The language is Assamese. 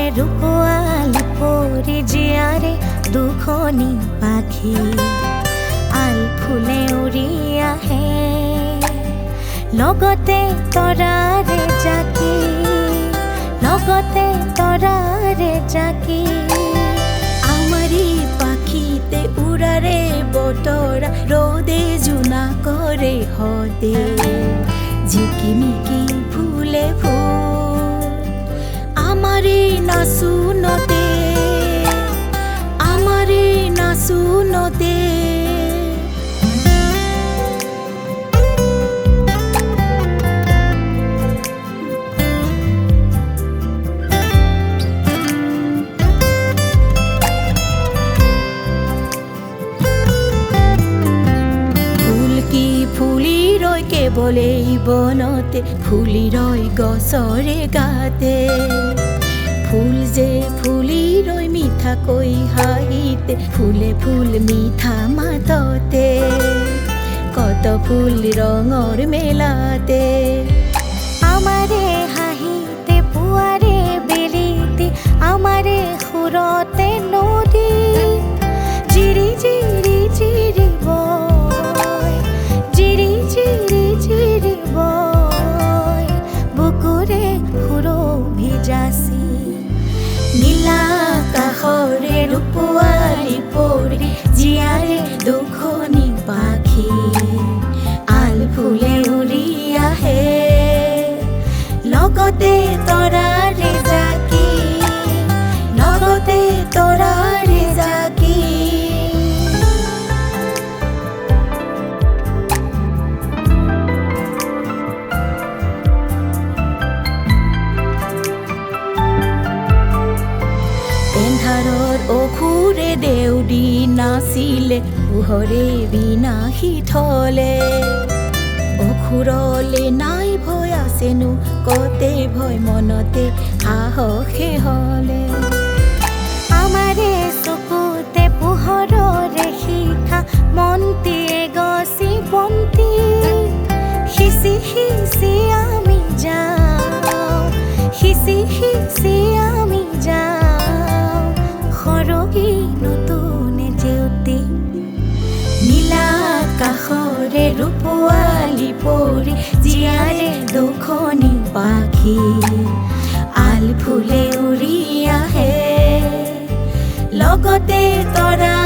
ৰূপোয়ালি পৰি জিয়াৰে দুখনি পাখি আল ফুলে উৰি আহে লগতে তৰাৰে জাকি লগতে তৰাৰে জাকি আমারি পাখিতে উড়ারে বতরা রোদে জুনা করে হদে ঝিকিমিকি ফুলে ফুল আমারি না শুনতে আমারি না শুনতে ফুলি রয় কেবলে বনতে ফুলি রয় গছৰে গাতে ফুল যে ফুলি ৰয় মিঠা কৈ হাঁহিতে ফুলে ফুল মিঠা মাততে কত ফুল ৰঙৰ মেলাতে আমাৰে হাঁহিতে পুৱাৰে বেলিতে আমাৰে সুৰতে নদী জিৰি জিৰি জিৰি নীলা আকাশৰে ৰূপোৱালি পৰি জিয়াৰে দুখনি পাখি আল ফুলে উৰি আহে লগতে তৰাৰে জাকি লগতে তৰাৰে জাকি এন্ধাৰৰ অসুৰে দেউদি নাছিলে পোহৰে বিনাশী থলে অসুৰলে নাই ভয় আছেনো কতে ভয় মনতে সাহসে হলে আমাৰে চকুতে পোহৰৰে শিখা মন্তিয়ে গছি বন্তি সিঁচি সিঁচি আমি যাওঁ সিঁচি সিঁচি আমি যাওঁ সৰগী নতুনে জেউতি নীলা আকাশৰে ৰূপোৱালি পৰি জিয়াৰে দুখনি পাখি আল ফুলে উৰি আহে লগতে তৰা